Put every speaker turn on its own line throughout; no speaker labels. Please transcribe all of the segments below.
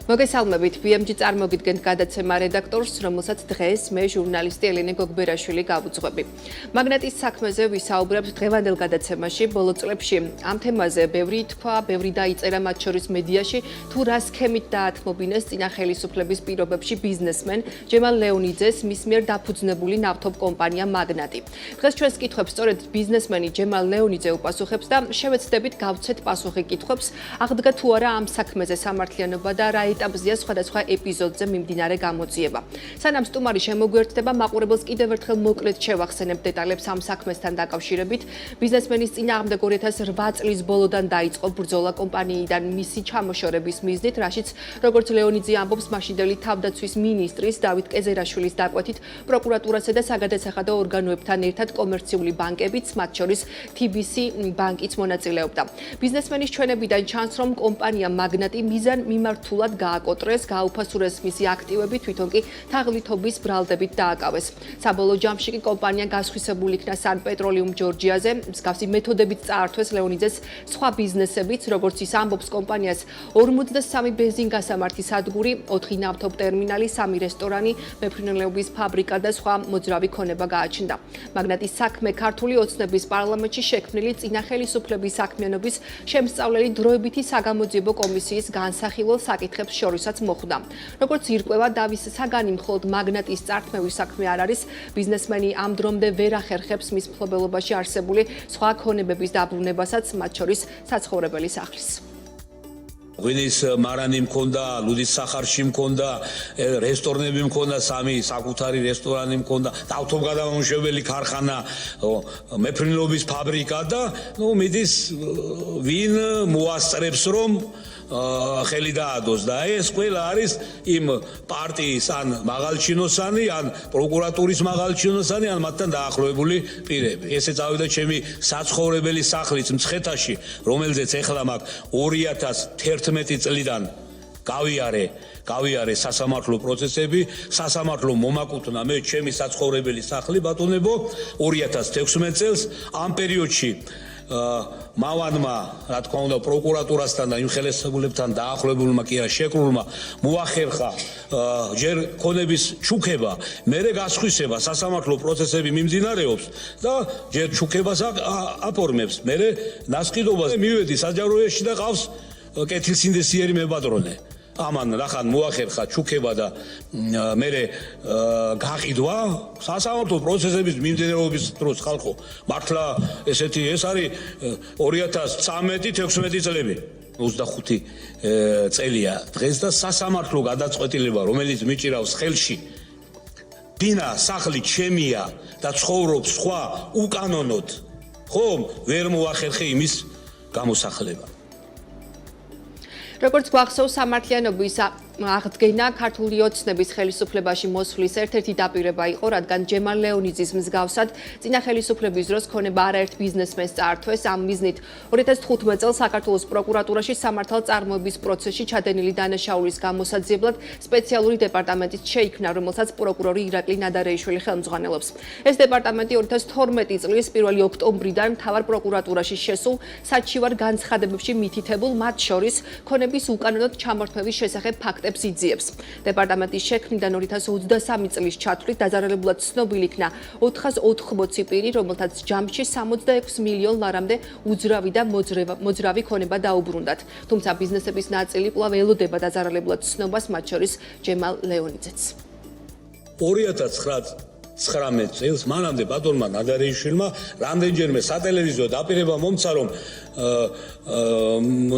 მოგესალმებით, BMG წარმოგიდგენთ გადაცემა რედაქტორს, რომელსაც დღეს მე ჟურნალისტი ელენე გოგბერაშვილი გავუძღვები. მაგნატის საქმეზე ვისაუბრებთ დღევანდელ გადაცემაში. ბოლო წლებში ამ თემაზე ბევრი თქვა, ბევრი დაიწერა მათ შორის მედიაში, თუ რა სქემით დაათმობინეს წინა ხელისუფლების პირობებში ბიზნესმენ ჯემალ ლეონიძეს მის მიერ დაფუძნებული ნავთობ კომპანია მაგნატი. დღეს ჩვენს კითხვებს სწორედ ბიზნესმენი ჯემალ ლეონიძე უპასუხებს და შევეცდებით გავცეთ პასუხი კითხვებს, აღდგა თუ არა ამ საქმეზე სამართლიანობა და რა ეტაპზეა სხვადასხვა ეპიზოდზე მიმდინარე გამოძიება. სანამ სტუმარი შემოგვიერთდება, მაყურებელს კიდევ ერთხელ მოკლედ შევახსენებ დეტალებს ამ საქმესთან დაკავშირებით. ბიზნესმენის წინააღმდეგ 2008 წლის ბოლოდან დაიწყო ბრძოლა კომპანიიდან მისი ჩამოშორების მიზნით, რაშიც როგორც ლეონიძე ამბობს, მაშინდელი თავდაცვის მინისტრის დავით კეზერაშვილის დაკვეთით პროკურატურასა და საგადასახადო ორგანოებთან ერთად კომერციული ბანკებიც, მათ შორის TBC ბანკიც მონაწილეობდა. ბიზნესმენის ჩვენებიდან ჩანს, რომ კომპანია მაგნატი მიზან მიმართულად გააკოტრეს, გაუფასურეს მისი აქტივები, თვითონ კი თაღლითობის ბრალდებით დააკავეს. საბოლოო ჯამში კი კომპანია გასხვისებული იქნა სან-პეტროლიუმ ჯორჯიაზე, მსგავსი მეთოდებით წაართვეს ლეონიძეს სხვა ბიზნესებიც, როგორც ის ამბობს, კომპანიას 53 ბენზინგასამართი სადგური, 4 ნავთობ ტერმინალი, 3 რესტორანი, მეფრინველების ფაბრიკა და სხვა მოძრავი ქონება გააჩნდა. მაგნატის საქმე ქართული ოცნების პარლამენტში შექმნილი წინა ხელისუფლების საქმიანობის შემსწავლელი დროებითი საგამოძიებო კომისიის განსახილველ საკითხებს შორისაც მოხვდა. როგორც ირკვევა, დავის საგანი მხოლოდ მაგნატის წართმევის საქმე არ არის, ბიზნესმენი ამ დრომდე ვერ ახერხებს მის მფლობელობაში არსებული სხვა ქონებების დაბრუნებასაც, მათ შორის საცხოვრებელი სახლის.
ღვინის მარანი მქონდა, ლუდის სახარში მქონდა, რესტორნები მქონდა, 3 საკუთარი რესტორანი მქონდა, ავტოგადამამუშავებელი ქარხანა, მეფრინველობის ფაბრიკა და მიდის ვინ მოასწრებს რომ ხელი დაადოს და ეს ყველა არის იმ პარტიის ან მაღალჩინოსანი, ან პროკურატურის მაღალჩინოსანი, ან მათთან დაახლოებული პირები. ესე წავიდა ჩემი საცხოვრებელი სახლიც მცხეთაში, რომელზეც ეხლა მაგ 2011 წლიდან გავიარე სასამართლო პროცესები, სასამართლო მომაკუთნა მე ჩემი საცხოვრებელი სახლი ბატონებო 2016 წელს ამ პერიოდში მავანმა, რა თქმა უნდა, პროკურატურასთან და იმ ხელისუფლებთან დაახლოებულმა კი არა შეკრულმა მოახერხა ჯერ ქონების ჩუქება, მერე გასხვისება, სასამართლო პროცესები მიმდინარეობს და ჯერ ჩუქებას აფორმებს, მერე ნასყიდობას მივედი საჯაროებში და ყავს კეთილსინდესიერი მებადრონე. ამან რახან მოახერხა ჩუქება და მერე გაყიდვა სასამართლო პროცესების მიმდინარეობის დროს ხალხო მართლა ესეთი ეს არის 2013-16 წლები 25 წელია დღეს და სასამართლო გადაწყვეტილება რომელიც მიჭირავს ხელში დინა სახლი ჩემია და ცხოვრობს სხვა უკანონოდ ხომ ვერ მოახერხე იმის გამოსახლება.
როგორც გვახსოვს, სამართლიანობის აღდგენა ქართული ოცნების ხელისუფლებაში მოსვლის ერთ-ერთი დაპირება იყო, რადგან ჯემალ ლეონიძის მსგავსად წინა ხელისუფლების დროს ქონება არაერთ ბიზნესმენს წაართვეს. ამ მიზნით 2015 წელს საქართველოს პროკურატურაში სამართალწარმოების პროცესში ჩადენილი დანაშაულის გამოსაძიებლად სპეციალური დეპარტამენტიც შეიქმნა, რომელსაც პროკურორი ირაკლი ნადარეიშვილი ხელმძღვანელობს. ეს დეპარტამენტი 2012 წლის 1 ოქტომბრიდან მთავარ პროკურატურაში შესულ საჩივარ განცხადებებში მითითებულ, მათ შორის ქონების უკანონოდ ჩამორთმევის შესახებ ფაქტებს იძიებს. დეპარტამენტის შექმნიდან 2023 წლის ჩათვლით დაძარალებულად ცნობილი იქნა 480 პირი, რომელთაც ჯამში 66 მილიონ ლარამდე უძრავი და მოძრავი ქონება დაუბრუნდათ. თუმცა ბიზნესების ნაწილი კვლავ ელოდება დაძარალებულად ცნობას, მათ შორის ჯემალ ლეონიძეც.
2019 წელს მანამდე ბატონმა ნადარეიშვილმა რამდენჯერმე სატელევიზიო დაპირება მომცა, რომ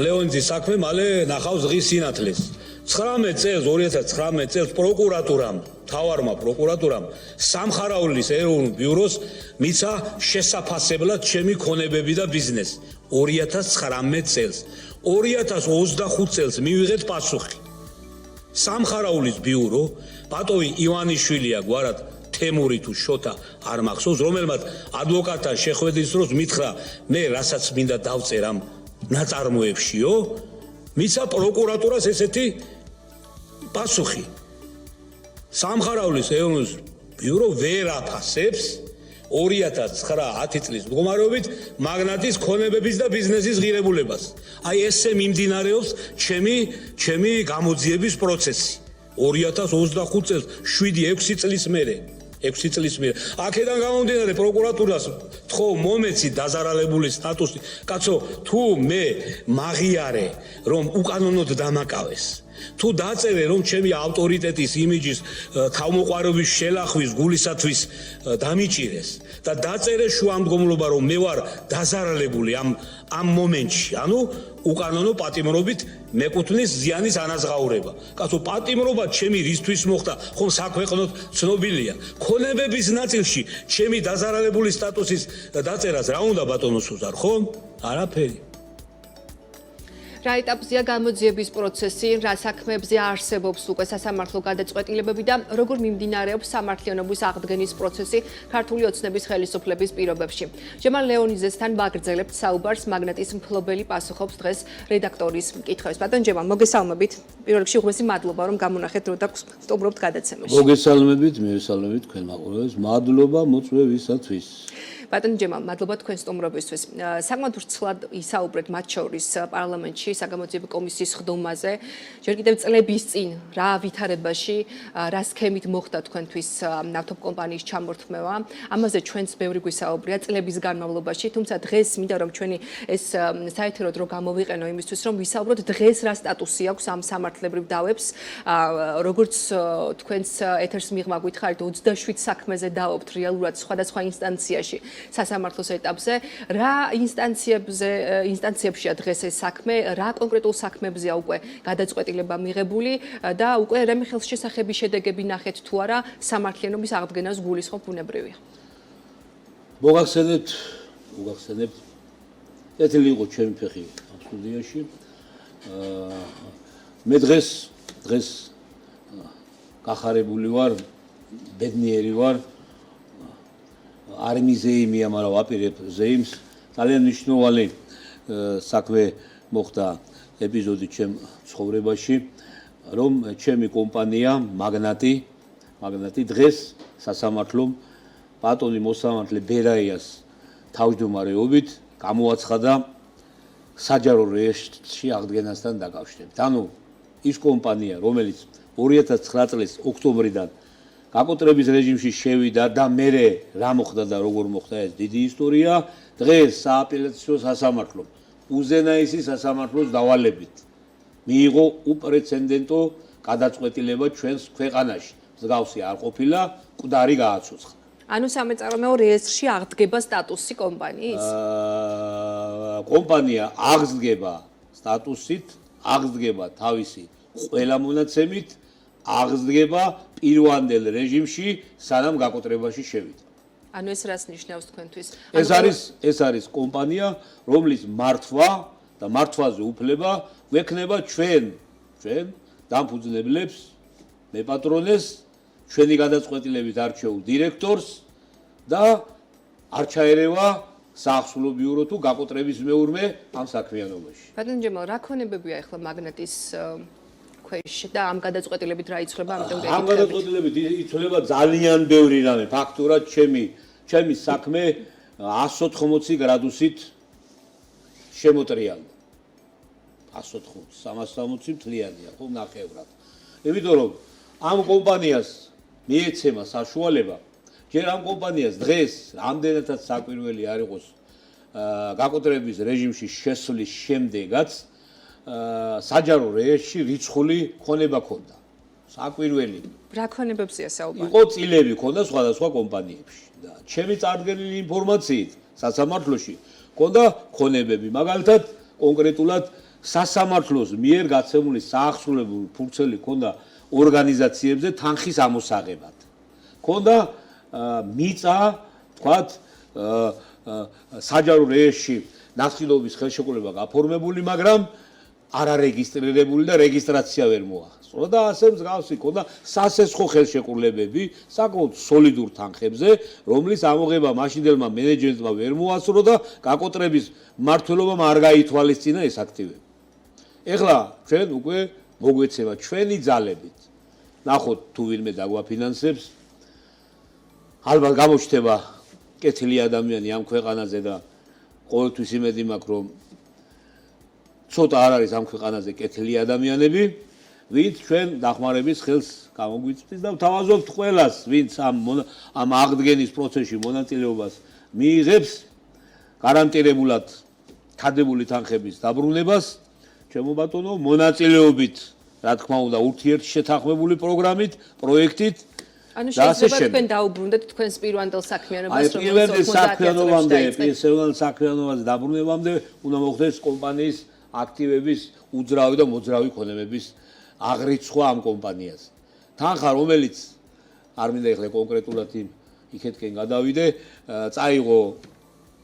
ლეონიძის საქმე მალე ნახავს ღირს სინათლეს. 2019 წელს პროკურატურამ, მთავარმა პროკურატურამ სამხარაულის ეროვნულ ბიუროს მიცა შესაფასებლად ჩემი ქონებები და ბიზნესი. 2019 წელს, 2025 წელს მივიღეთ პასუხი. სამხარაულის ბიურო, ბატონი ივანიშვილია გვარად თემური თუ შოთა არ მახსოვს, რომელმაც ადვოკატთან შეხვედრის დროს მითხრა, მე რასაც მინდა დავწერ ამ ნაწარმოებშიო, მიცა პროკურატურას ესეთი პასუხი. სამხარაულის ეროვნულ ბიურო ვერ აფასებს 2009-10 წლის მდგომარეობით მაგნატის ქონებების და ბიზნესის ღირებულებას. აი ესე მიმდინარეობს ჩემი გამოძიების პროცესი. 2025 წელს 7-6 წლის მერე. 6 წლის მერე. აქედან გამომდინარე პროკურატურას თქო მომეცი დაზარალებული სტატუსი. კაცო, თუ მე მაღიარე, რომ უკანონოდ დამაკავეს. თუ დაწერე რომ ჩემი ავტორიტეტის იმიჯის თავმოყარების შელახვის გულისათვის დამიჭირეს და დაწერე შუამდგომლობა რომ მე ვარ დაზარალებული ამ მომენტში, ანუ უკანონო პატიმრობით მეკუთვნის ზიანის ანაზღაურება. კაცო, პატიმრობა ჩემი რისთვის მოხდა, ხომ საქვეყნოდ ცნობილია. ქონებების ნაწილში ჩემი დაზარალებული სტატუსის დაწერას რა უნდა ბატონო სუზარ, ხო? არაფერი.
რა ეტაპზეა გამოძიების პროცესი, რა საქმეებზე არსებობს უკვე სასამართლო გადაწყვეტილებები და როგორ მიმდინარეობს სამართლიანობის აღდგენის პროცესი ქართული ოცნების ხელისუფლების პირობებში. ჯემალ ლეონიძესთან ვაგრძელებთ საუბარს, მაგნატის მფლობელი პასუხობს დღეს რედაქტორის მკითხვებს. ბატონ ჯემალ, მოგესალმებით. პირველ რიგში უღრესი მადლობა რომ გამონახეთ დრო და ვსტუმრობთ გადაცემაში.
მოგესალმებით, მივესალმებით თქვენ მაყურებელს. მადლობა მოწვევისათვის.
ბატონ ჯემალ, მადლობა თქვენ სტუმრობისთვის. საკმაოდ ვრცლად ისაუბრეთ მათ შორის პარლამენტში საგამოძიებო კომისიის ხდომაზე. ჯერ კიდევ წლების წინ რა ვითარებაში, რა სქემით მოხდა თქვენთვის ნავთობ კომპანიის ჩამორთმევა. ამაზე ჩვენც ბევრი გვისაუბრია წლების განმავლობაში, თუმცა დღეს მინდა რომ ჩვენი ეს საეთერო დრო გამოვიყენო იმისთვის, რომ ვისაუბროთ დღეს რა სტატუსი აქვს ამ სამართლებრივ დავებს. როგორც თქვენს ეთერს მიღმა გითხარით 27 საქმეზე დავობთ რეალურად სხვადასხვა ინსტანციაში. სასამართლოს ეტაპზე რა ინსტანციებშია დღეს ეს საქმე, რა კონკრეტულ საქმებზეა უკვე გადაწყვეტილება მიღებული და უკვე რამე ხელშესახების შედეგები ნახეთ თუ არა სამართლიანობის აღდგენას გულისხმობ ბუნებრივია.
მოგახსენებთ ეთილი იყო ჩემი ფეხი ამ სტუდიაში. მე დღეს გახარებული ვარ, ბედნიერი ვარ. არ მიზეიმია, მაგრამ ვაპირებ ზეიმს. ძალიან მნიშვნელოვანი საქმე მოხდა ეპიზოდი ჩემ ცხოვრებაში, რომ ჩემი კომპანია მაგნატი დღეს სასამართლომ ბატონი მოსამართლე ბერაიას თავმჯდომარეობით გამოაცხადა საჯარო რეესტრში აღდგენასთან დაკავშირებით. ანუ ის კომპანია, რომელიც 2009 წლის ოქტომბრიდან გაკოტრების რეჟიმში შევიდა და მერე რა მოხდა და როგორ მოხდა ეს დიდი ისტორია, დღეს სააპელაციო სასამართლომ უზენაესი სასამართლოს დავალებით მიიღო უპრეცედენტო გადაწყვეტილება ჩვენს ქვეყანაში. მსგავსი არ ყოფილა, მკვდარი გააცოცხლა.
ანუ სამეწარმეო რეესტრში აღდგება სტატუსი კომპანიის?
კომპანია აღდგება სტატუსით, აღდგება თავისი ყველა მონაცემით, აღდგება პირვანდელ რეჟიმში, სანამ გაკოტრებაში შევიდა.
ანუ ეს რას ნიშნავს თქვენთვის?
ეს არის კომპანია, რომლის მართვა და მართვაზე უფლება გვექნება ჩვენ დამფუძნებლებს, მეპატრონეს, ჩვენი გადაწყვეტილებით არჩეულ დირექტორს და არ ჩაერევა საახსოვრო ბიურო თუ გაკოტრების მეურვე ამ საქმიანობაში.
ბატონ ჯემალ, რა ქონებებია ახლა მაგნატის ქვეშ და ამ გადაწყვეტილებით რა იცვლება, ამიტომ გეკითხებით.
ამ გადაწყვეტილებით იცვლება ძალიან ბევრი რამე. ფაქტურად ჩემი საქმე 180 გრადუსით შემოტრიალდა. 180, 360 მთლიანია, ხო, ნახევრად. იმიტომ რომ ამ კომპანიას მიეცემა საშუალება, ჯერ ამ კომპანიას დღეს ამდენადაც საკვირველი არ იყოს გაკოტრების რეჟიმში შესვლის შემდეგაც საჯარო რეესტრში რიცხული ქონება ქონდა. საკვირველი.
რა ქონებებზეა საუბარი?
იყო წილები ქონდა სხვადასხვა კომპანიებში და ჩემი წარდგენილი ინფორმაციით სასამართლოში ქონდა ქონებები, მაგალითად კონკრეტულად სასამართლოს მიერ გაცემული საახსოვლებრივი ფურცელი ქონდა ორგანიზაციებზე თანხის ამოსაღებად. ქონდა მიწა, თქვათ, საჯარო რეესტრში ნახილობის ხელშეკრულება გაფორმებული, მაგრამ არარეგისტრირებული და რეგისტრაცია ვერ მოახსნა და ასე მსგავსი ქონდა სასესხო ხელშეკრულებები საკმაოდ სოლიდურ თანხებზე, რომლის ამოღება მაშინდელმა მენეჯმენტმა ვერ მოასწრო და გაკოტრების მმართველობამ არ გაითვალისწინა ეს აქტივები. ეხლა ჩვენ უკვე მოგვეცემა ჩვენი ძალებით. ნახოთ თუ ვინმე დაგვაფინანსებს. ალბათ გამოჩნდება კეთილი ადამიანი ამ ქვეყანაზე და ყოველთვის იმედი მაქვს რომ ცოტა არ არის ამ ქვეყანაზე კეთილი ადამიანები, ვინც ჩვენ დახმარების ხელს გამოგვიწვდის და ვთავაზობთ ყველას, ვინც ამ აღდგენის პროცესში მონაწილეობას მიიღებს, გარანტირებულად ქადებული თანხების დაბრუნებას, ჩემო ბატონო, მონაწილეობით, რა თქმა უნდა, ურთიერთშეთანხმებული პროგრამით, პროექტით.
ანუ შეიძლება თქვენ დაუბრუნდეთ თქვენს პირვანდელ საქმიანობას,
პირველ საქმიანობაზე დაბრუნებამდე უნდა მოხდეს კომპანიის აქტივების უძრავი და მოძრავი ქონებების აღრიცხვა ამ კომპანიას. თანხა, რომელიც არ მინდა ეხლა კონკრეტულად იქეთკენ გადავიდე,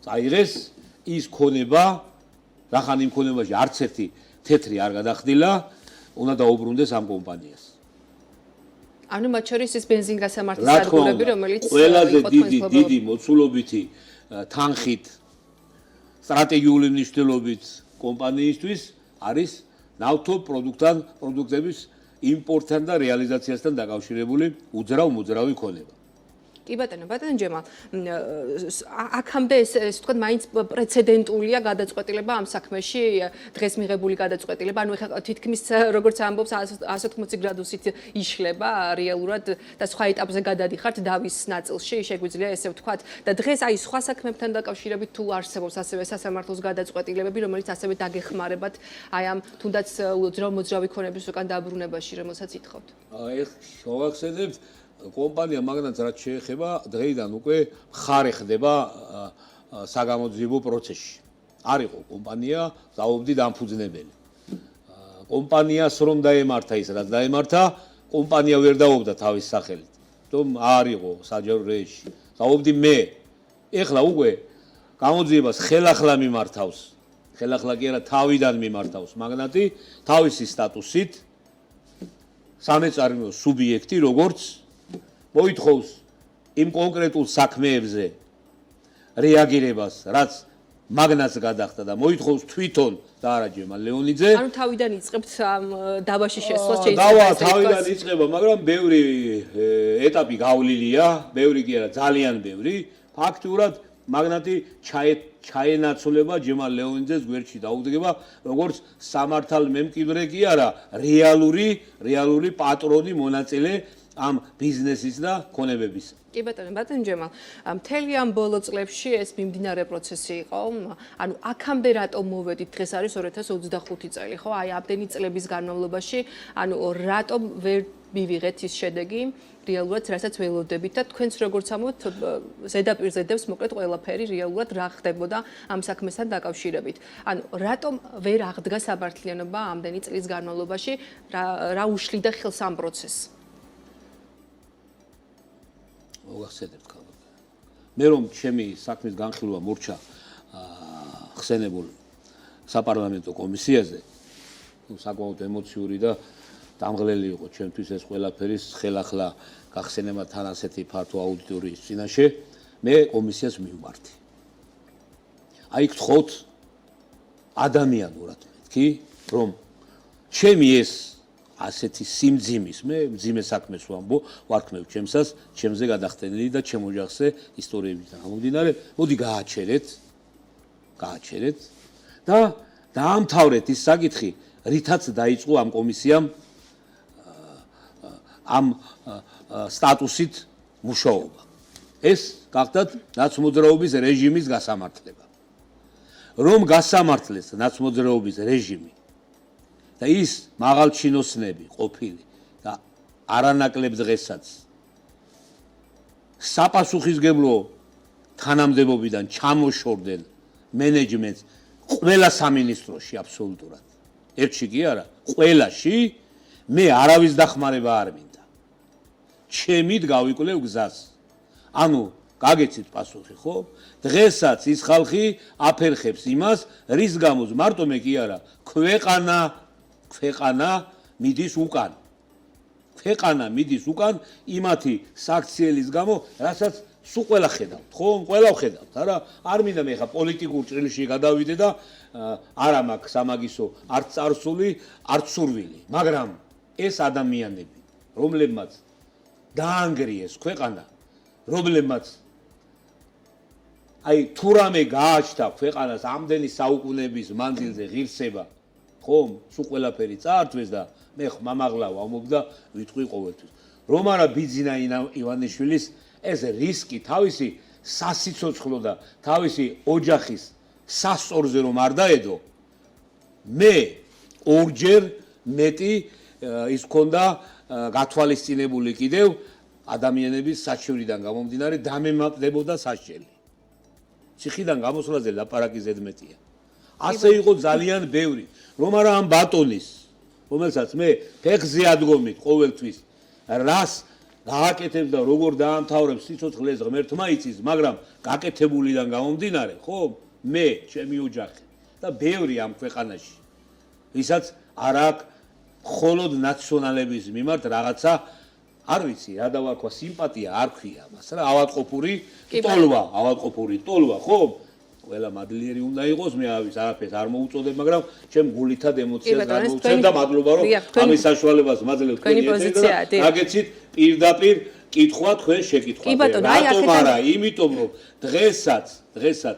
წაიღეს ის ქონება, რახან იმ ქონებაში არც ერთი თეთრი არ გადახდილა, უნდა დაუბრუნდეს ამ კომპანიას.
ანუ მათ შორის ის ბენზინგასამართის სადგურები, რომელიც
ყველაზე დიდი მოცულობითი თანხით, სტრატეგიული მნიშვნელობით კომპანიისთვის არის ნავთო პროდუქტების იმპორტთან და რეალიზაციასთან დაკავშირებული უძრავ-მოძრავი ქონება.
კი ბატონო ჯემალ, აქამდე ეს თქვა მაინც პრეცედენტულია გადაწყვეტილება ამ საქმეში, დღეს მიღებული გადაწყვეტილება, ანუ ეხლა თითქმის როგორც ამბობს 180 გრადუსით იშლება რეალურად და სხვა ეტაპზე გადადიხართ დავის ნაწილში, შეგვიძლია ესე ვთქვათ და დღეს აი სხვა საქმებთან დაკავშირებით თუ არსებობს ასევე სასამართლოს გადაწყვეტილებები, რომელიც ასევე დაგეხმარებათ აი ამ თუნდაც უძრავ-მოძრავი ქონების უკან დაბრუნებაში, რომელსაც ითხოვთ.
ეხ შევახსენებთ კომპანია მაგნატს რაც შეეხება დღეიდან უკვე მხარე ხდება საგამოძიებო პროცესში. არ იყო კომპანია ზაობდი დამფუძნებელი. კომპანიას რომ დაემართა ის რაც დაემართა, კომპანია ვერ დაობდა თავის სახელით. თუმ არ იყო საჯარო რეჟიმში. ზაობდი მე. ეხლა უკვე გამოძიებას ხელახლა მიმართავს. ხელახლა კი არა თავიდან მიმართავს მაგნატი თავისი სტატუსით სამეწარმეო სუბიექტი როგორც მოითხოვს იმ კონკრეტულ საქმეებზე რეაგირებას, რაც მაგნატს გადახდა და მოითხოვს თვითონ და არა ჯემალ ლეონიძე.
ანუ თავიდან იწყებთ ამ დავაში შესვლას
შეიძლება თავიდან იწყება, მაგრამ ბევრი ეტაპი გავლილია, ბევრი კი არა, ძალიან ბევრი. ფაქტურად მაგნატი ჩაენაცვლება ჯემალ ლეონიძეს გვერდში დაუდგება, როგორც სამართალ მემკვიდრე კი არა, რეალური პატრონი მონაწილე ამ ბიზნესის და ქონებების.
კი ბატონო ჯემალ, მთელი ამ ბოლო წლებში ეს მიმდინარე პროცესი იყო. ანუ აქამდე რატომ მოვედით? დღეს არის 2025 წელი, ხო? აი ამდენი წლების განმავლობაში, ანუ რატომ ვერ მივიღეთ ის შედეგი, რეალურად რასაც ველოდებით და თქვენც როგორც ამბობთ, ზედაპირზე დევს მოკლედ ყველაფერი რეალურად რა ხდებოდა ამ საქმესთან დაკავშირებით. ანუ რატომ ვერ აღდგა სამართლიანობა ამდენი წლის განმავლობაში, რა უშლიდა ხელს ამ პროცესს?
მოგახსენებთ ქალბატონო. მე რომ ჩემი საქმის განხილვა მორჩა ხსენებულ საპარლამენტო კომისიაზე, საკმაოდ ემოციური და დამღლელი იყო ჩემთვის ეს ყველაფერი ხელახლა გახსენება თან ასეთი ფართო აუდიტორიის წინაშე, მე კომისიას მივმართი. აი გთხოვთ ადამიანურად მეთქი, რომ ჩემი ეს ასეთი სიმძიმის, მე მძიმე საქმეს ვარქმევ ჩემსას, ჩემზე გადახდენილი და ჩემ ოჯახზე ისტორიებიდან გამომდინარე, მოდი გააჩერეთ და დაამთავრეთ ის საკითხი, რითაც დაიწყო ამ კომისიამ ამ სტატუსით მუშაობა. ეს გახდათ ნაცმოძრაობის რეჟიმის გასამართლება. რომ გასამართლეს ნაცმოძრაობის რეჟიმი და ის მაღალჩინოსნები ყოფილი და არანაკლებ დღესაც საპასუხისგებლო თანამდებობიდან ჩამოშორდნენ მენეჯმენტს ყველა სამინისტროში აბსოლუტურად. ერთში კი არა, ყველაში მე არავის დახმარება არ მინდა. ჩემით გავიკვლევ გზას. ანუ გაგეცით პასუხი, ხო? დღესაც ის ხალხი აფერხებს იმას, რის გამოც მარტო მე კი არა, ქვეყანა მიდის უკან. ქვეყანა მიდის უკან იმათი საქციელის გამო, რასაც სულ ყველა ხედავთ, ხო? ყველა ხედავთ, არა? არ მინდა მე ხა პოლიტიკურ ჭრილში გადავიდე და არა მაქვს სამაგისო არც წარსული, არც სურვილი, მაგრამ ეს ადამიანები, რომლებმაც დაანგრიეს ქვეყანა, რომლებმაც აი თუ რამე გააჩნდა ქვეყანას ამდენი საუკუნეების მანძილზე ღირსება, ხომ? სულ ყველაფერი წაართვეს და მე ხმამაღლა ვამბობ და ვიტყვი ყოველთვის. რომ არა ბიძინა ივანიშვილის ეს რისკი თავისი სასიცოცხლო და თავისი ოჯახის სასწორზე რომ არ დაედო, მე ორჯერ მეტი ის ქონდა გათვალისწინებული კიდევ ადამიანების საჩივრიდან გამომდინარე დამემატებოდა სასჯელი. ციხიდან გამოსვლაზე ლაპარაკი ზედმეტია. ასე იყო ძალიან ბევრი, რომ არა ამ ბატონის, რომელსაც მე ფეხზე ადგომით ყოველთვის, რას გააკეთებს და როგორ დაამთავრებს სიცოცხლეს ღმერთმა იცის, მაგრამ გაკეთებულიდან გამომდინარე, ხო? მე, ჩემი ოჯახი და ბევრი ამ ქვეყანაში, ვისაც არ აქვს მხოლოდ ნაციონალების მიმართ რაღაცა, არ ვიცი, რა დავარქვა, სიმპათია არ ქვია მას რა, ავადმყოფური ტოლვა, ხო? ყველა მადლიერი უნდა იყოს, მე არაფერს არ მოუწოდებ, მაგრამ ჩემ გულითად ემოციას გამოუწევ და მადლობა რომ ამის საშუალებას მაძლევთ თქვენი პოზიცია და აგეცით პირდაპირ კითხვა თქვენ შეკითხვაზე. რატომ არა? იმიტომ რომ დღესაც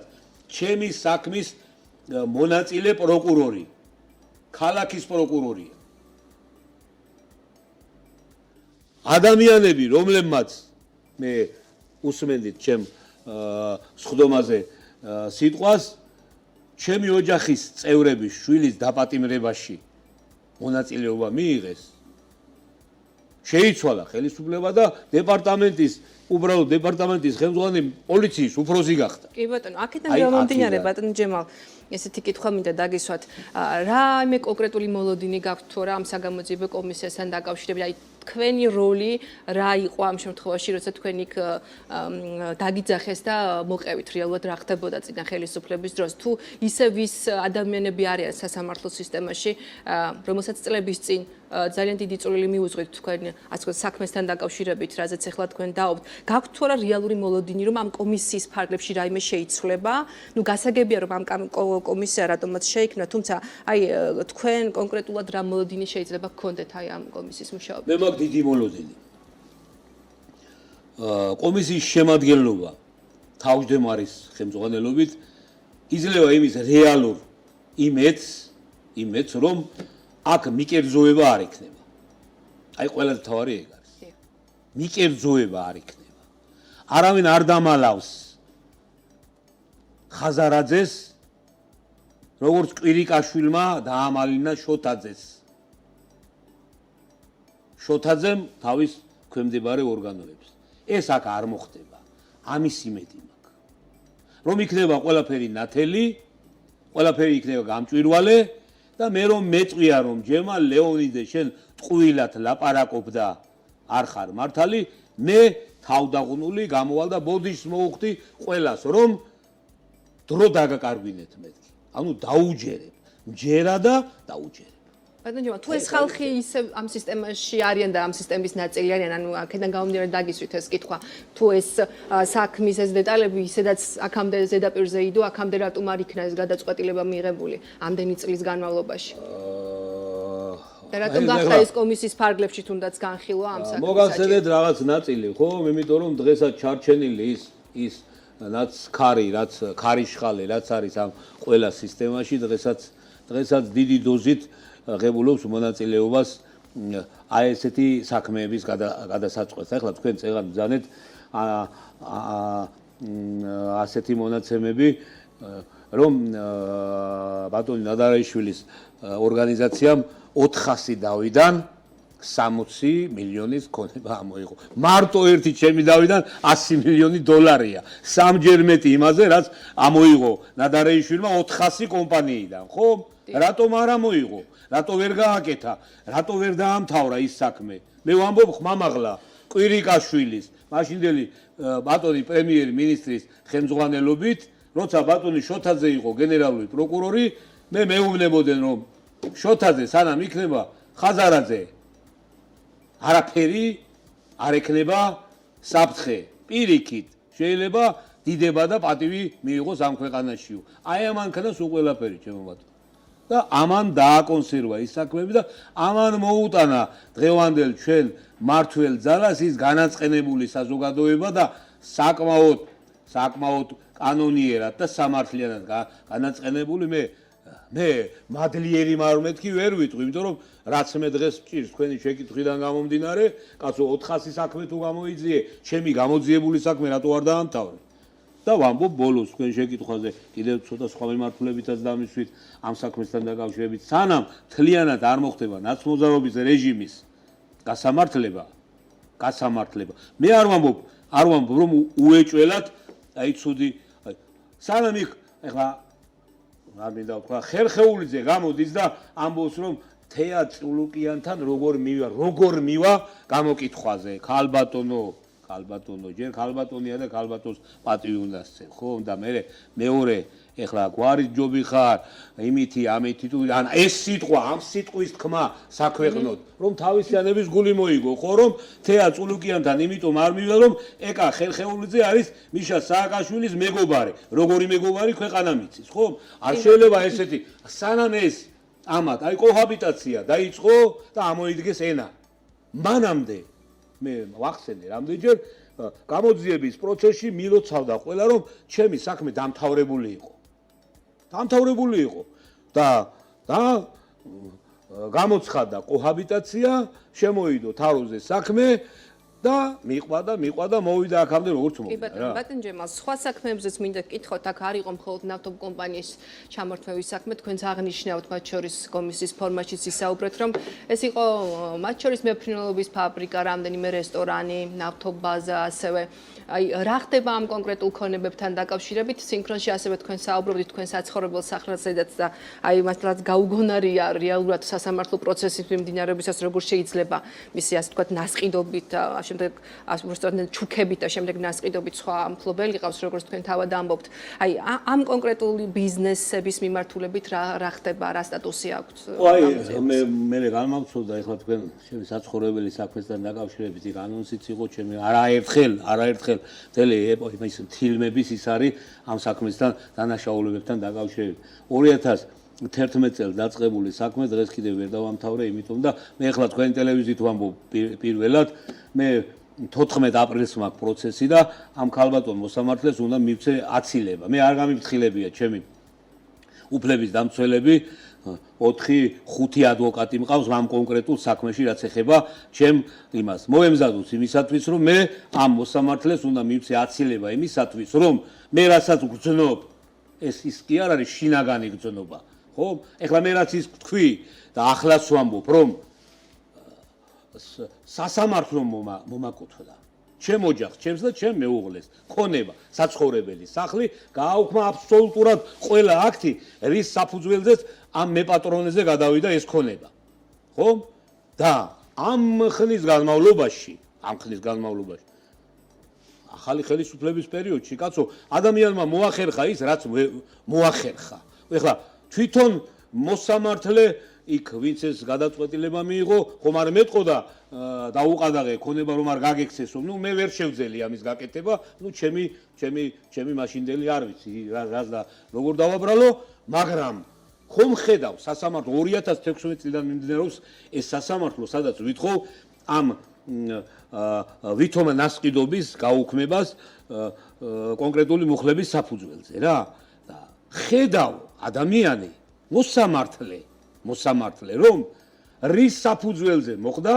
ჩემი საქმის მონაწილე პროკურორი, ქალაქის პროკურორია. ადამიანები, რომლებმაც მე უსმენდით ჩემ სხდომაზე სიტყვას, ჩემი ოჯახის წევრების შვილის დაპატიმრებაში მონაწილეობა მიიღეს, შეიცვალა ხელისუფლება და უბრალოდ დეპარტამენტის ხელმძღვანელი პოლიციის უფროსი გახდა.
კი ბატონო, აქედან გამომდინარე ბატონო ჯემალ, ესეთი კითხვა მინდა დაგისვათ, რა იმე კონკრეტული მოლოდინი გაქვთ თუ რა ამ საგამოძიებო კომისიასთან დაკავშირებით, აი თქვენი როლი რა იყო ამ შემთხვევაში, როცა თქვენ იქ დაგიძახეს და მოყევით რეალურად რა ხდებოდა წინა ხელისუფლების დროს, თუ ისე ვის ადამიანები არიან სასამართლო სისტემაში, რომელსაც წლების წინ ძალიან დიდი წვლილი მიუძღვით თქვენ ასე ვთქვათ საქმესთან დაკავშირებით, რაზეც ახლა თქვენ დაობთ. გაქვთ თუ არა რეალური მოლოდინი, რომ ამ კომისიის ფარგლებში რაიმე შეიცვლება? ნუ გასაგებია რომ ამ კომისია რატომაც შეიქმნა, თუმცა აი თქვენ კონკრეტულად რა მოლოდინი შეიძლება გქონდეთ აი ამ კომისიის მუშაობაზე?
მე მაქვს დიდი მოლოდინი. კომისიის შემადგენლობა თავმჯდომარის ხელმძღვანელობით იძლევა იმის რეალურ იმედს, რომ აქ მიკერძოება არ იქნება. აი ყველაზე მთავარი ეგ არის. მიკერძოება არ იქნება. არავინ არ დამალავს ხაზარაძეს, როგორც კვირიკაშვილმა დაამალინა შოთაძეს. შოთაძემ თავის ქვემდებარე ორგანოებს. ეს აქ არ მოხდება. ამის იმედი მაქვს. რომ იქნება ყველაფერი ნათელი, ყველაფერი იქნება გამჭვირვალე და მე რომ მეწვია რომ ჯემალ ლეონიდე შენ ტყუილად ლაპარაკობდა არ ხარ მართალი, მე თავდაღუნული გამოვალ და ბოდიშს მოუხდი ყველას რომ დრო დაგაკარგვინეთ მეთქი. ანუ დაუჯერებ, მჯერა და დაუჯერებ.
ბატონო ჯემალ, თუ ეს ხალხი ისე ამ სისტემაში არიან და ამ სისტემის ნაწილი არიან, ანუ აქედან გამომდინარე დაგისვით ეს კითხვა, თუ ეს საქმის ეს დეტალები ისედაც აქამდე ზედაპირზე იდო, აქამდე რატომ არ იქნა ეს გადაწყვეტილება მიიღებული ამდენი წლის განმავლობაში? და რატომ გახდა ეს კომისიის ფარგლებში თუნდაც განხილვა ამ საქმის?
მოგახსენეთ რაღაც ნაწილი, ხო? იმიტომ რომ დღესაც ჩარჩენილი ის რაც ქარიშხალი, რაც არის ამ ყველა სისტემაში, დღესაც დიდი დოზით ღებულობს მონაწილეობას აი ესეთი საქმეების გადასაწყვეტს. ახლა თქვენ წეღან ბრძანეთ ასეთი მონაცემები, რომ ბატონი ნადარაშვილის ორგანიზაციამ 400 დავიდან 60 მილიონის ქონება ამოიღო. მარტო ერთი ჩემი დავიდან 100 მილიონი დოლარია. სამჯერ მეტი იმაზე, რაც ამოიღო ნადარაშვილმა 400 კომპანიიდან, ხო? რატომ არ ამოიღო? რატო ვერ გააკეთა? რატო ვერ დაამთავრა ის საქმე? მე ვამბობ ხმამაღლა კვირიკაშვილის, მაშინდელი ბატონი პრემიერ-მინისტრის ხელმძღვანელობით, როცა ბატონი შოთაძე იყო გენერალური პროკურორი, მე მეუბნებოდნენ რომ შოთაძე სანამ იქნება ხაზარაძე არაფერი არ ექნება საფრთხე. პირიქით შეიძლება დიდება და პატივი მიიღოს ამ ქვეყანაშიო. აი ამან ქნას უყველაფერი ჩემო ბატონო. და ამან დააკონსერვა ის საქმეები და ამან მოუტანა დღევანდელ ჩვენ მართველ ძალას ის განაწყენებული საზოგადოება და საკმაოდ საკმაოდ კანონიერად და სამართლიანად განაწყენებული მე მადლიერი მარმეთქი ვერ ვიტყვი, იმიტომ რომ რაც მე დღეს ჭირს თქვენი შეკითხვიდან გამომდინარე, კაცო 400 საქმე თუ გამოიძიე, ჩემი გამოძიებული საქმე რატო არ დაამთავრე? და ვამბობ ბოლოს თქვენ შეკითხვაზე კიდევ ცოტა სხვა მიმართულებითაც დამისვით ამ საქმესთან დაკავშირებით, სანამ თლიანად არ მოხდება ნაცმოძრაობის რეჟიმის გასამართლება. მე არ ვამბობ რომ უეჭველად, აი ცუდი, სანამ იქ ეხლა არ მინდა ვთქვა, ხერხეულიძე გამოდის და ამბობს რომ თეა წულუკიანთან როგორ მივა გამოკითხვაზე, ქალბატონო, ჯერ ქალბატონია და ქალბატონს პატივი უნდა სცენ, ხო? და მეორე ეხლა გვარის ჯობი ხარ, იმითი, ამითი თუ ან ეს სიტყვა, ამ სიტყვის თქმა საქვეყნოდ, რომ თავისიანების გული მოიგო, ხო, რომ თეა წულუკიანთან იმიტომ არ მივიდა, რომ ეკა ხერხეულიძე არის მიშა სააკაშვილის მეგობარი. როგორი მეგობარი ქვეყანა მიცის, ხო? არ შეიძლება ესეთი, სანამ ეს ამათ, აი კოჰაბიტაცია დაიწყო და ამოიდგეს ენა. მანამდე მე ვახსენე რამდენჯერ გამოძიების პროცესში მილოცავდა ყველა რომ ჩემი საქმე დამთავრებული იყო და გამოცხადა კოჰაბიტაცია, შემოიდო თაროზე საქმე და მიყვა და მოვიდა აქამდე როგორც მოვიდა.
კი ბატონო, ბატონ ჯემალ, სხვა საქმეებზეც მინდა გკითხოთ, აქ არ იყო მხოლოდ ნავთობკომპანიის ჩამორთმევის საქმე, თქვენც აღნიშნავთ მათ შორის კომისიის ფორმატშიც ისაუბრეთ, რომ ეს იყო მათ შორის მეფრინველობის ფაბრიკა, რამდენიმე რესტორანი, ნავთობბაზა, ასევე აი რა ხდება ამ კონკრეტულ ქონებებთან დაკავშირებით, სინქრონში ასევე თქვენ საუბრობთ თქვენ საცხოვრებელ სახლზედაც და აი მართლაც გაუგონარია რეალურად სასამართლო პროცესის მიმდინარეობისას როგორ შეიძლება მისი ასე ვთქვათ ნასყიდობით შემდეგ უბრალოდ ჩუქებით და შემდეგ ნასყიდობით სხვა მფლობელი ყავს, როგორც თქვენ თავად ამბობთ. აი ამ კონკრეტული ბიზნესების მიმართულებით რა ხდება, რა სტატუსი აქვს?
აი მე განმავცოდა ეხლა თქვენ ჩემი საცხოვრებელი საქმესთან დაკავშირებით იქ ანონსიც იყო ჩემი არაერთხელ მთელი ის ფილმების ის არის ამ საქმესთან დანაშაულებებთან დაკავშირებით. 2011 წელს დაწყებული საქმე დღეს კიდევ ვერ დავამთავრე, იმიტომ და მე ახლა თქვენი ტელევიზიით ვამბობ პირველად, მე 14 აპრილს მაქვს პროცესი და ამ ქალბატონ მოსამართლეს უნდა მივცე აცილება. მე არ გამიფრთხილებია ჩემი უფლების დამცველები, 4-5 ადვოკატი მყავს ამ კონკრეტულ საქმეში, რაც ეხება ჩემ იმას. მოემზადოს იმისათვის, რომ მე ამ მოსამართლეს უნდა მივცე აცილება იმისათვის, რომ მე რასაც გძნობ, ის კი არ არის შინაგანი გძნობა. ხო? ეხლა მე რაც ის თქვი და ახლაც ვამბობ, რომ სასამართლომ მომაკუთვნა ჩემ ოჯახს, ჩემს და ჩემ მეუღლეს ქონება, საცხოვრებელი სახლი, გააუქმა აბსოლუტურად ყველა აქტი, რის საფუძველზეც ამ მეპატრონეზე გადავიდა ეს ქონება. ხო? და ამ ხნის განმავლობაში ახალი ხელისუფლების პერიოდში, კაცო, ადამიანმა მოახერხა ის, რაც მოახერხა. ეხლა თვითონ მოსამართლე იქ ვინც ეს გადაწყვეტილება მიიღო, ხომ არ მეტყოდა დაუყადაღე ქონება რომ არ გაგექცესო. მე ვერ შევძელი ამის გაკეთება, ჩემი მაშინდელი არ ვიცი რას და როგორ დავაბრალო, მაგრამ ხომ ხედავ სასამართლო 2016 წლიდან მიმდინარეობს ეს სასამართლო, სადაც ვითხოვ ამ ვითომ ნასყიდობის გაუქმებას კონკრეტული მუხლების საფუძველზე რა. და ხედავ ადამიანი მოსამართლე რომ რის საფუძველზე მოხდა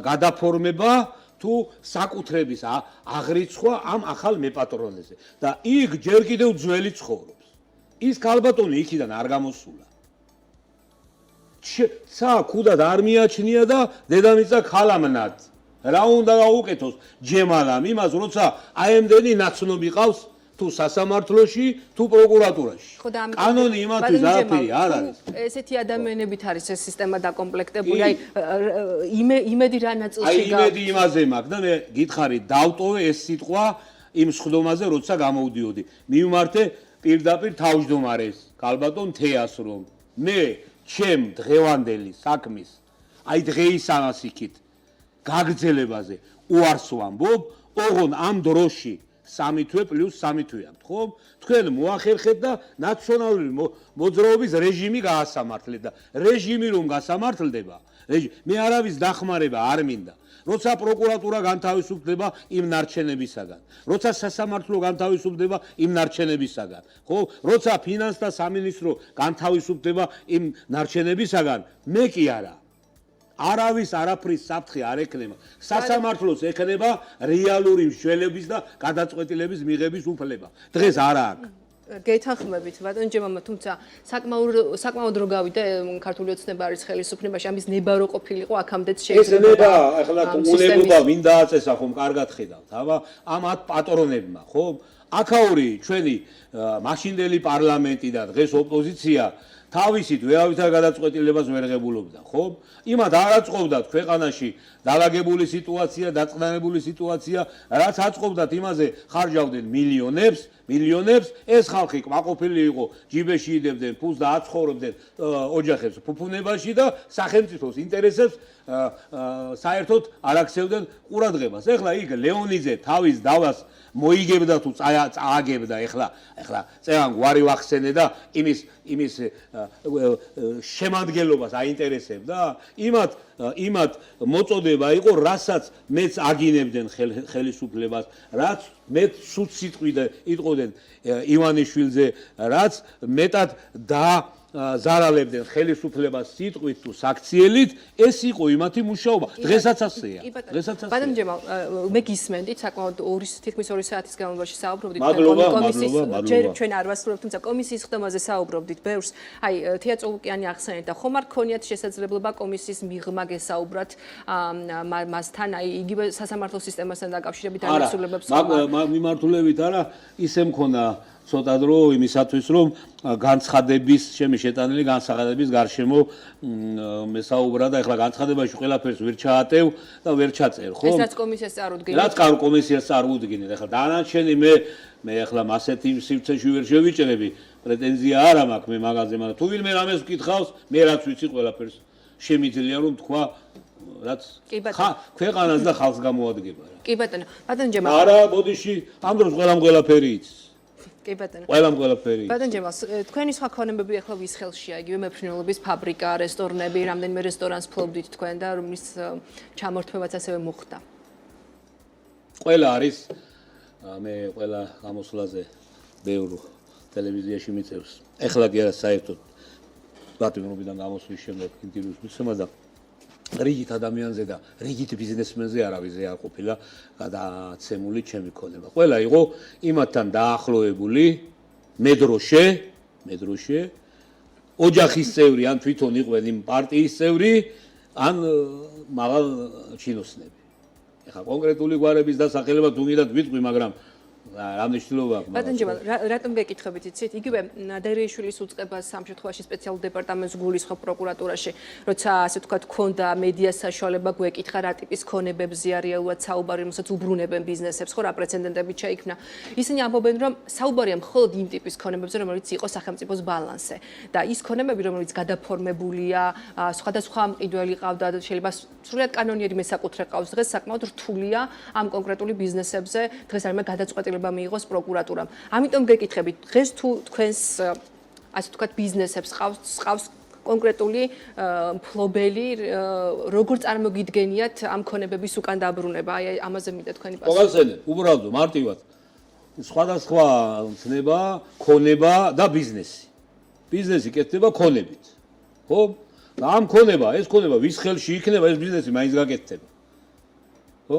გადაფორმება თუ საკუთრების აღრიცხვა ამ ახალ მეპატრონეზე და იქ ჯერ კიდევ ძველი ცხოვრობს. ის ქალბატონი იქიდან არ გამოსულა. ცა ქუდად არ მიაჩნია და დედამიწა ქალამნად. რა უნდა გაუკეთოს ჯემალამ იმას, როცა აემდენი ნაცნობი ყავს თუ სასამართლოში, თუ პროკურატურაში. კანონი იმათვის არაფერი არ არის.
ესეთი ადამიანებით არის ეს სისტემა დაკომპლექტებული. აი იმედი რა ნაწილში
აი იმედი იმაზე მაქვს და მე გითხარი დავტოვე ეს სიტყვა იმ სხდომაზე, როცა გამოვდიოდი. მივმართე პირდაპირ თავმჯდომარეს, ქალბატონ თეას, რომ მე ჩემ დღევანდელი საქმის, აი დღეის ამას იქით გაგრძელებაზე უარს ვამბობ, ოღონ ამ დროში 3 თვე პლუს 3 თვე აქვს, ხო? თქვენ მოახერხეთ და ნაციონალური მოძრაობის რეჟიმი გაასამართლეთ და რეჟიმი რომ გასამართლდება, მე არავის დახმარება არ მინდა, როცა პროკურატურა განთავისუფლდება იმ ნარჩენებისაგან, როცა სასამართლო განთავისუფლდება იმ ნარჩენებისაგან, ხო? როცა ფინანსთა სამინისტრო განთავისუფლდება იმ ნარჩენებისაგან, მე კი არა. არავის არაფრის საფრთხე არ ექნება. სასამართლოს ექნება რეალური მშველების და გადაწყვეტილების მიღების უფლება. დღეს არა აქვს.
გეთანხმებით, ბატონ ჯემამა, თუმცა საკმაოდ რო გავიდა ქართული ოცნება არის ხელისუფლებაში, ამის ნება რო ყოფილიყო, აქამდეც
ეს ნება, ახლა უნებობა ვინ დააწესა ხომ, კარგად ხედავთ, აბა ამ პატრონებმა, ხო? აქაური ჩვენი მაშინდელი პარლამენტი და დღეს ოპოზიცია თავისით ვერავითარ გადაწყვეტილებას ვერ ღებულობდა, ხო? იმათ არ აწყობდათ ქვეყანაში დაალაგებული სიტუაცია, დაწყნარებული სიტუაცია, რაც აწყობდათ იმაზე ხარჯავდნენ მილიონებს, ეს ხალხი კმაყოფილი იყო, ჯიბეში იდებდნენ ფულს და აცხოვრებდნენ ოჯახებს ფუფუნებაში და სახელმწიფოს ინტერესებს საერთოდ არ აქცევდნენ ყურადღებას. ეხლა იქ ლეონიძე თავის დავას მოიგებდა თუ წააგებდა ეხლა წევან გვარი ვახსენე და იმის შემადგენლობას აინტერესებდა იმათ მოწოდება იყო რასაც მეც აგინებდნენ ხელისუფლებას რაც მეც სუთ სიტყვით იტყოდნენ ივანიშვილზე რაც მეტად ზარალებდნენ ხელისუფლებას სიტყვით თუ საქციელით ეს იყო იმათი მუშაობა დღესაც ასეა
ბატონ ჯემალ მე გისმენდით საკმაოდ თითქმის 2 საათის განმავლობაში საუბრობდით
კომისიის
ჯერ ჩვენ არ ვასრულებთ თუმცა კომისიის ხდომაზე საუბრობდით ბევრს აი თია წულუკიანი ახსენეთ და ხომ არ გქონიათ შესაძლებლობა კომისიის მიღმა გესაუბრათ მასთან აი იგივე სასამართლო სისტემასთან დაკავშირებით ამასულებებს
მიმართულებით არა ისე მქონა ცოტა დრო იმისათვის რომ განცხადების შემიშეტანილი განცხადების გარშემო მესაუბრა და ეხლა განცხადებაში ყველაფერს ვერ ჩაატევ და ვერ ჩაწერ ხო?
ეს რაც კომისიას წარუდგინეთ.
რაც კომისიას წარუდგინეთ. ეხლა დანარჩენი მე ეხლა ასეთი სივრცეში ვერ შევიჭრები. პრეტენზია არ მაქვს მე მაგაზე, მაგრამ თუ ვინმე რამეს ვკითხავს, მე რაც ვიცი ყველაფერს შემიძლია რომ თქვა რაც ქვეყანას და ხალხს გამოადგება რა.
კი ბატონო, ბატონ ჯემალ.
არა, ბოდიში, ამ დროს ყველაფერი იცის.
კი ბატონო.
ყველაფერი.
ბატონ ჯემალ, თქვენი სხვა ქონებები ახლა ვის ხელშია? იგივე მეფრინველობის ფაბრიკა, რესტორნები, რამდენიმე რესტორანს ფლობდით თქვენ და რომლის ჩამორთმევაც ასევე მოხდა.
ყველა არის მე ყველა გამოსვლაზე ბევრ ტელევიზიაში მიწევს. ეხლა კი არა საერთოდ ბატონობიდან გამოსვლის შემდეგ ინტერვიუს მისცემა და რიგით ადამიანზე და რიგით ბიზნესმენზე არავიზე არ ყოფილა გადაცემული ჩემი ქონება. ყველა იყო იმათთან დაახლოებული მედროშე ოჯახის წევრი ან თვითონ იყვნენ იმ პარტიის წევრი ან მაღალ ჩინოსნები. ეხლა კონკრეტული გვარების დასახელება თუ გინდათ ვიტყვი, მაგრამ რა მნიშვნელობა აქვს?
ბატონ ჯემალ, რატომ გეკითხებით იცით? იგივე დერეიშვილის უწყებას ამ შემთხვევაში სპეციალურ დეპარტამენტს გულისხმობ პროკურატურაში, როცა ასე ვთქვათ, ქონდა მედიას საშუალება გვეკითხა რა ტიპის ქონებებზია რეალურად საუბარი, რომელსაც უბრუნებენ ბიზნესებს, ხო რა პრეცედენტები შეიქმნა. ისინი ამბობენ, რომ საუბარია მხოლოდ იმ ტიპის ქონებებზე, რომელიც იყო სახელმწიფოს ბალანსზე და ის ქონებები, რომელიც გადაფორმებულია, სხვადასხვა მყიდველი ყავდა, შეიძლება სრულად კანონიერი მესაკუთრე ყავს, დღეს საკმაოდ რთულია ამ კონკრეტული ბიზნესებზე, დღეს არ გადაწყვეტილება მიიღოს პროკურატურამ. ამიტომ გეკითხებით, დღეს თუ თქვენს ასე ვთქვათ ბიზნესებს ყავს კონკრეტული მფლობელი, როგორ წარმოგიდგენიათ ამ ქონებების უკან დაბრუნება? აი ამაზე მინდა თქვენი პასუხი.
მოგახსენეთ, უბრალოდ მარტივად სხვადასხვა ცნება, ქონება და ბიზნესი. ბიზნესი კეთდება ქონებით. ხო? და ამ ეს ქონება ვის ხელში იქნება, ეს ბიზნესი მაინც გაკეთდება. ხო?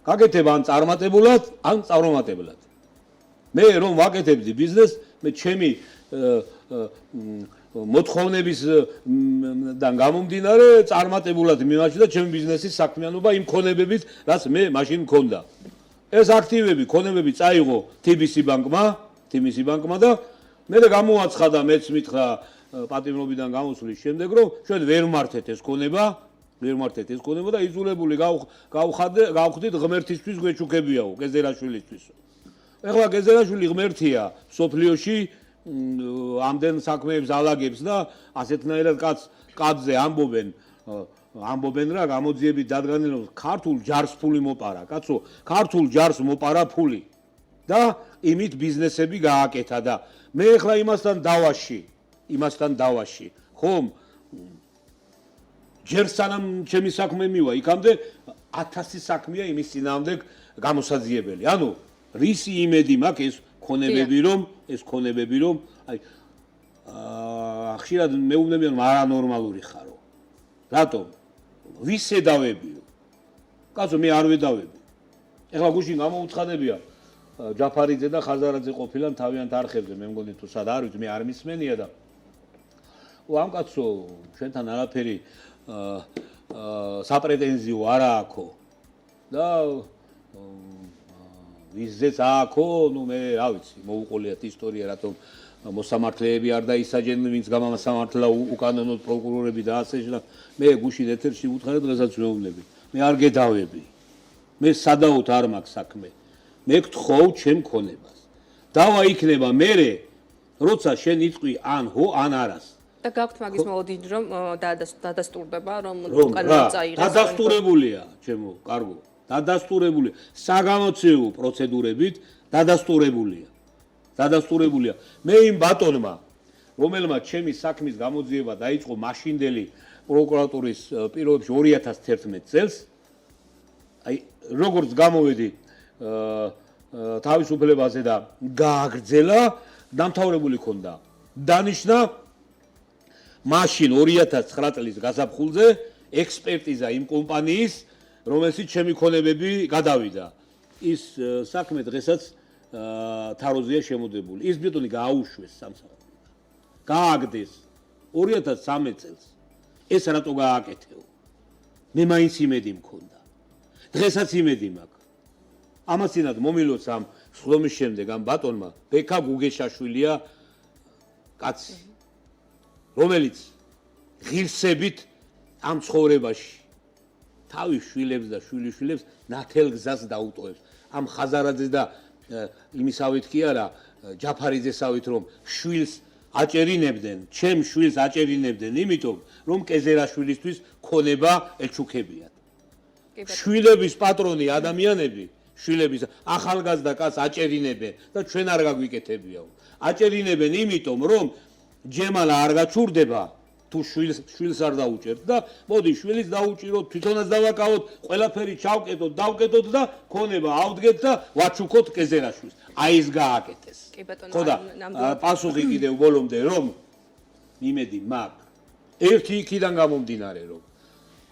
გაკეთება ან წარმატებულად, ან წარუმატებლად. მე რომ ვაკეთებდი ბიზნესს, მე ჩემი მოთხოვნებისგან გამომდინარე წარმატებულად მიმაჩნდა ჩემი ბიზნესის საქმიანობა იმ ქონებებით, რაც მე მაშინ მქონდა. ეს აქტივები, ქონებები წაიღო TBC ბანკმა და მე გამოაცხადა, მეც მითხრა პატიმრობიდან გამოსვლის შემდეგ, რომ ჩვენ ვერ მართეთ ეს ქონება და იძულებული გავხდით ღმერთისთვის გვეჩუქებიაო გეზერაშვილისთვის. ეხლა გეზერაშვილი ღმერთია სოფლიოში ამდენ საქმეებს ალაგებს და ასეთნაირად კაცზე ამბობენ რა გამოძიებით დადგენილებს ქართულ ჯარს ფული მოპარა კაცო ქართულ ჯარს მოპარა ფული და იმით ბიზნესები გააკეთა და მე ეხლა იმასთან დავაში ხომ ჯერ სანამ ჩემი საქმე მივა იქამდე 1000 საქმეა იმის წინააღმდეგ გამოსაძიებელი. ანუ რისი იმედი მაქვს ეს ქონებები რომ აი ხშირად მეუბნებიან არანორმალური ხარო. რატომ? ვის ედავებიო? კაცო მე არ ვედავები. ეხლა გუშინ გამოუცხადებია ჯაფარიძე და ხაზარაძე ყოფილან თავიანთ არხებზე, მე მგონი თუ სად არ ვიცი, მე არ მისმენია და ამ კაცო შენთან არაფერი საპრეტენზიო არ აქვს და ვიზეც აქვს, ნუ მე რა ვიცი, მოუყოლიათ ისტორია, რატომ მოსამართლეები არ დაისაჯენ, ვინც გამასამართლა უკანონოდ პროკურორები და ასე შემდეგ. მე გუშინ ეთერში უთხარებ დღესაც მეუბნები. მე არ გედავები. მე სადაოდ არ მაქვს საქმე. მე გთხოვ ჩემ ქონებას. დავა იქნება მე, როცა შენ იწყვი ან ჰო ან არას.
და გაქვთ მაგის მოლოდინი რომ დადასტურდება რომ უკანონო წაიღეს.
დადასტურებულია, ჩემო, კარგო. დადასტურებულია. საგამოწეო პროცედურებით დადასტურებულია. მე იმ ბატონმა, რომელმაც ჩემი საქმის გამოძიება დაიწყო მაშინდელი პროკურატურის პირობებში 2011 წელს, აი როგორც გამოვედი თავისუფლებაზე და გააგრძელა, დამთავრებული ქონდა დანიშნა მაშინ 2009 წლის გაზაფხულზე ექსპერტიზა იმ კომპანიის, რომელშიც ჩემი ქონებები გადავიდა. ის საქმე დღესაც თაროზეა შემოდებული. ის ბეტონი გააუშვეს სამსახურიდან. გააგდეს 2013 წელს. ეს რატო გააკეთეო? მე მაინც იმედი მქონდა. დღესაც იმედი მაქვს. ამასინად მომილოც ამ სხდომის შემდეგ ამ ბატონმა ბექა გუგეშაშვილია კაცი, რომელიც ღირსებით ამ ცხოვრებაში თავის შვილებს და შვილიშვილებს ნათელ გზას დაუტოვებს. ამ ხაზარაძე და იმისავით კი არა, ჯაფარიძესავით რომ შვილს აჭერინებდნენ, ჩემ შვილს აჭერინებდნენ, იმიტომ რომ კეზერაშვილისთვის ქონება ეჩუქებიათ. შვილების პატრონი ადამიანები, შვილების ახალგაზრდა კაცს აჭერინებენ და ჩვენ არ გაგვიკეთებიაო. აჭერინებენ იმიტომ რომ ჯემალა არ გაჩურდება თუ შვილს არ დაუჭერთ და მოდი შვილის დაუჭიროთ, თვითონაც დავაკავოთ, ყველაფერი ჩავკეტოთ, დავკეტოთ და ქონება ავდგეთ და ვაჩუქოთ კეზერაშვილს. აი ეს გააკეთეს.
კი ბატონო,
ხო და პასუხი კიდევ ბოლომდე რომ იმედი მაქვს. ერთი იქიდან გამომდინარე რომ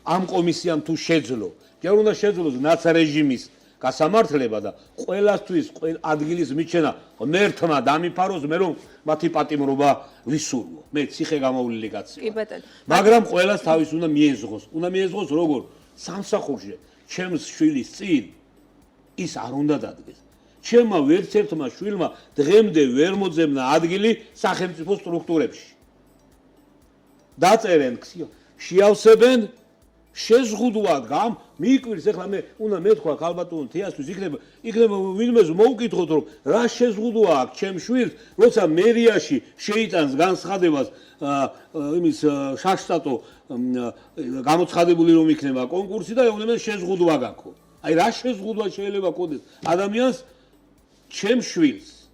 ამ კომისიამ თუ შეძლო, ჯერ უნდა შეძლოს ნაცა რეჟიმის გასამართლება და ყველასთვის ადგილის მიჩენა ღმერთმა დამიფაროს, მე რომ მათი პატიმრობა ვისურვო. მე ციხე გამოვლილი კაცია.
კი ბატონო.
მაგრამ ყველას თავის უნდა მიეზღოს. უნდა მიეზღოს როგორ? სამსახურში ჩემს შვილის წინ ის არ უნდა დადგეს. ჩემმა ვერც ერთმა შვილმა დღემდე ვერ მოძებნა ადგილი სახელმწიფო სტრუქტურებში. დაწერენ ქსიო, შეავსებენ შეზღუდვად გამ მიიკვირს ეხლა მე უნდა მეთქვა ქალბატონო თეასთვის იქნება ვინმეს მოუკითხოთ რომ რა შეზღუდვა აქვს ჩემ შვილს როცა მერიაში შეიტანს განცხადებას იმის შაშტატო გამოცხადებული რომ იქნება კონკურსი და ეუბნებიან შეზღუდვა გაქვს აი რა შეზღუდვა შეიძლება გქონდეს ადამიანს ჩემ შვილს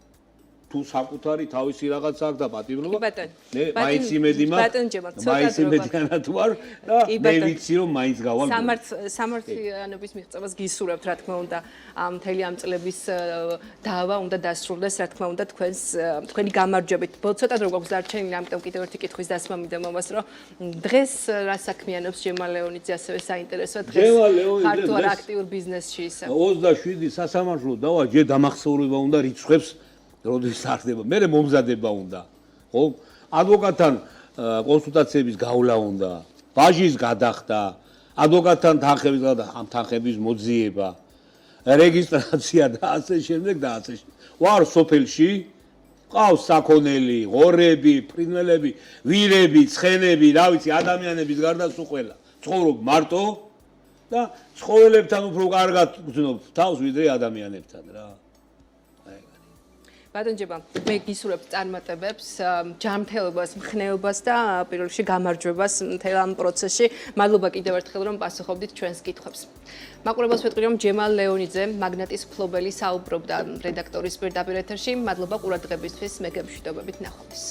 თუ საკუთარი თავისი რაღაცა აქვს და პატიმრობა მე მაინც იმედი მაქვს მაინც იმედი არა თუ არ და მე ვიცი რომ მაინც გავალ
სამართლიანობის მიღწევას გისურვებთ რა თქმა უნდა მთელი ამ წლების დავა უნდა დასრულდეს რა თქმა უნდა თქვენი გამარჯვებით ცოტა დრო გვაქვს დარჩენილი ამიტომ კიდევ ერთი კითხვის დასმა მინდა მომასწრო დღეს რა საქმიანობს ჯემა ლეონიძე ასევე საინტერესოა დღეს ქართულ აქტიურ ბიზნესში ისე
27 სასამართლო დავა ჯერ დამახსოვრება უნდა რიცხვებს როდის არდება მე მომზადება უნდა ხო ადვოკატთან კონსულტაციების გავლა უნდა ბაჟის გადახდა ადვოკატთან თანხების გადახდა ამ თანხების მოძიება რეგისტრაცია და ასე შემდეგ და ასე ვარ სოფელში ყავს საქონელი ღორები ფრინველები ვირები ცხენები რა ვიცი ადამიანების გარდა სულ ყველა ცხოვრობ მარტო და ცხოველებთან უფრო კარგად გძნობ თავს ვიდრე ადამიანებთან რა
ბატონჯება, მე გისურვებ წარმატებებს, ჯანმრთელობას, მხნეობას და პირველ რიგში გამარჯვებას მთელ ამ პროცესში. მადლობა კიდევ ერთხელ რომ პასუხობდით ჩვენს კითხვებს. მაყურებელს ვეტყვი რომ ჯემა ლეონიძე, მაგნატის მფლობელი საუბრობდა რედაქტორის პირდაპირ ეთერში. მადლობა ყურადღებისთვის, მე გემშვიდობებით ნახვამდის.